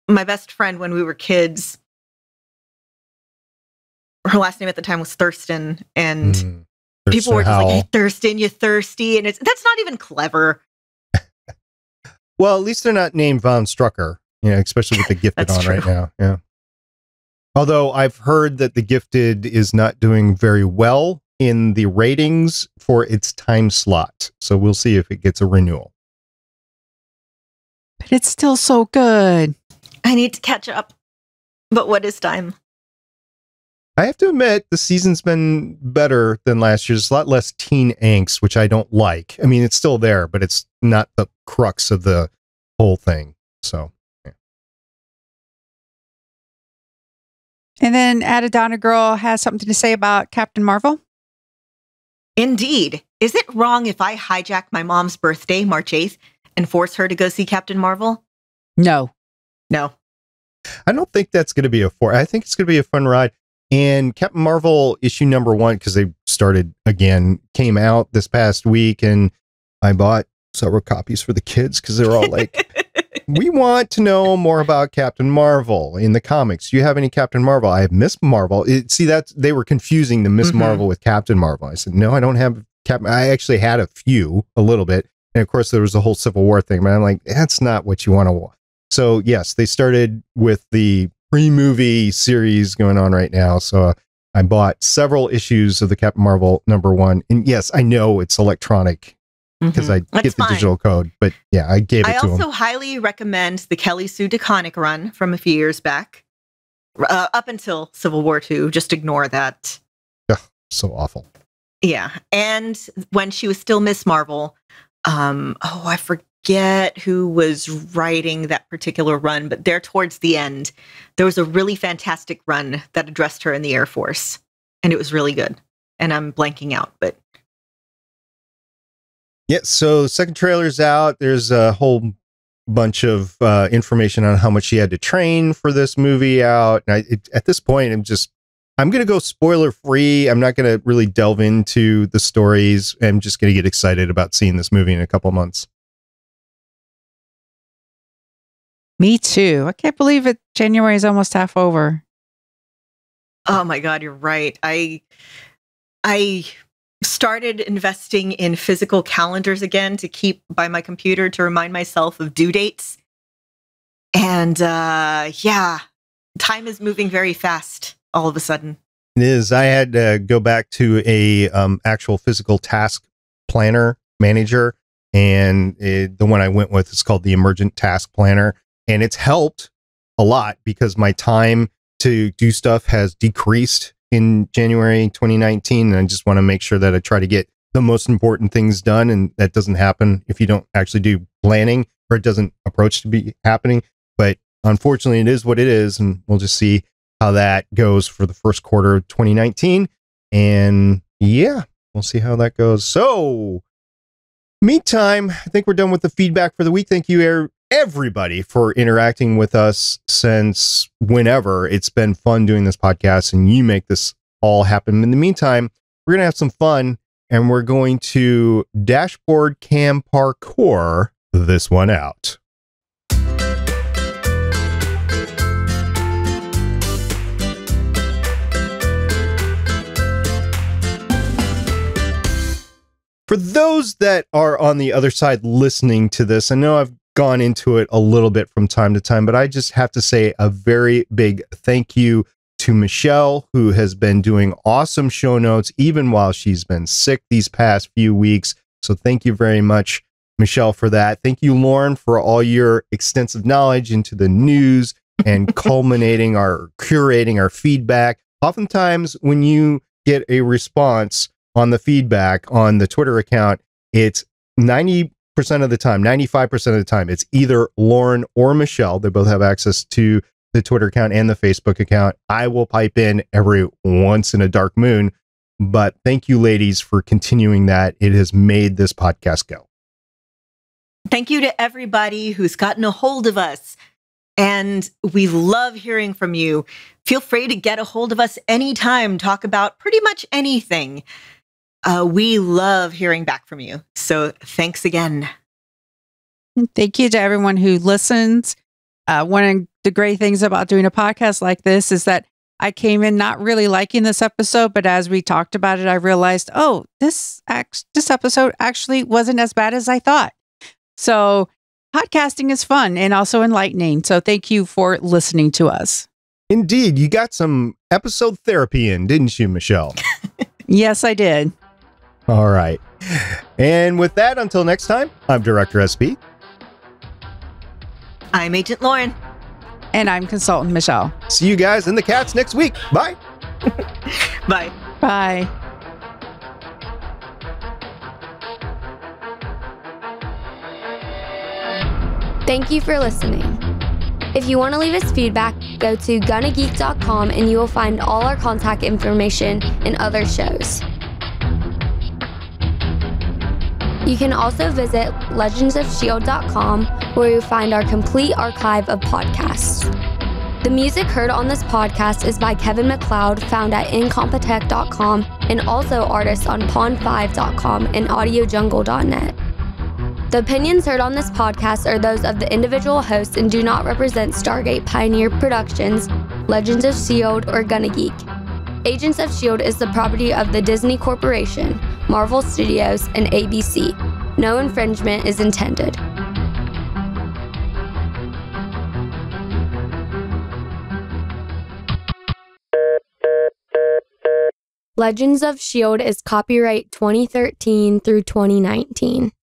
My best friend when we were kids, her last name at the time was Thurston, and people were just like, hey, Thurston, you thirsty. And that's not even clever. Well, at least they're not named Von Strucker, especially with The Gifted on true. Right now. Yeah. Although I've heard that The Gifted is not doing very well in the ratings for its time slot. So we'll see if it gets a renewal. But it's still so good. I need to catch up. But what is time? I have to admit, the season's been better than last year's. A lot less teen angst, which I don't like. I mean, it's still there, but it's not the crux of the whole thing. So, yeah. And then Adana Girl has something to say about Captain Marvel. Indeed. Is it wrong if I hijack my mom's birthday, March 8th, and force her to go see Captain Marvel? No. I don't think that's going to be I think it's going to be a fun ride. And Captain Marvel issue number 1, because they started again, came out this past week, and I bought several copies for the kids because they were all like, we want to know more about Captain Marvel in the comics. Do you have any Captain Marvel? I have Miss Marvel. They were confusing the Miss Marvel with Captain Marvel. I said, no, I don't have Captain. I actually had a little bit. And of course, there was the whole Civil War thing, but I'm like, that's not what you want to watch. So yes, they started with the pre-movie series going on right now. So I bought several issues of the Captain Marvel number 1. And yes, I know it's electronic because I get the digital code, but yeah, I gave it to him. I also highly recommend the Kelly Sue DeConnick run from a few years back, up until Civil War 2. Just ignore that. Ugh, so awful. Yeah. And when she was still Miss Marvel, I forget who was writing that particular run, but there towards the end, there was a really fantastic run that addressed her in the Air Force. And it was really good. And I'm blanking out, but. Yeah, so second trailer's out. There's a whole bunch of information on how much she had to train for this movie out. And at this point, I'm going to go spoiler free. I'm not going to really delve into the stories. I'm just going to get excited about seeing this movie in a couple months. Me too. I can't believe it. January is almost half over. Oh my God, you're right. I started investing in physical calendars again to keep by my computer to remind myself of due dates. And yeah, time is moving very fast all of a sudden. It is. I had to go back to a actual physical task planner manager, and the one I went with is called the Emergent Task Planner, and it's helped a lot because my time to do stuff has decreased in January 2019, and I just want to make sure that I try to get the most important things done, and that doesn't happen if you don't actually do planning, or it doesn't approach to be happening. But unfortunately, it is what it is, and we'll just see how that goes for the first quarter of 2019. And yeah, we'll see how that goes. So, meantime, I think we're done with the feedback for the week. Thank you, everybody, for interacting with us since whenever. It's been fun doing this podcast, and you make this all happen. In the meantime, we're going to have some fun, and we're going to dashboard cam parkour this one out. For those that are on the other side listening to this, I know I've gone into it a little bit from time to time, but I just have to say a very big thank you to Michelle, who has been doing awesome show notes even while she's been sick these past few weeks. So thank you very much, Michelle, for that. Thank you, Lauren, for all your extensive knowledge into the news and curating our feedback. Oftentimes when you get a response on the feedback on the Twitter account, it's 90% of the time, 95% of the time, it's either Lauren or Michelle. They both have access to the Twitter account and the Facebook account. I will pipe in every once in a dark moon, but thank you, ladies, for continuing that. It has made this podcast go. Thank you to everybody who's gotten a hold of us. And we love hearing from you. Feel free to get a hold of us anytime, talk about pretty much anything. We love hearing back from you. So thanks again. Thank you to everyone who listens. One of the great things about doing a podcast like this is that I came in not really liking this episode, but as we talked about it, I realized, oh, this episode actually wasn't as bad as I thought. So podcasting is fun and also enlightening. So thank you for listening to us. Indeed. You got some episode therapy in, didn't you, Michelle? Yes, I did. All right. And with that, until next time, I'm Director SP. I'm Agent Lauren. And I'm Consultant Michelle. See you guys in the cats next week. Bye. Bye. Bye. Thank you for listening. If you want to leave us feedback, go to gonnageek.com and you will find all our contact information and other shows. You can also visit legendsofshield.com where you'll find our complete archive of podcasts. The music heard on this podcast is by Kevin MacLeod, found at incompetech.com, and also artists on pond5.com and audiojungle.net. The opinions heard on this podcast are those of the individual hosts and do not represent Stargate Pioneer Productions, Legends of S.H.I.E.L.D, or Gonna Geek. Agents of S.H.I.E.L.D. is the property of the Disney Corporation, Marvel Studios, and ABC. No infringement is intended. Legends of S.H.I.E.L.D. is copyright 2013 through 2019.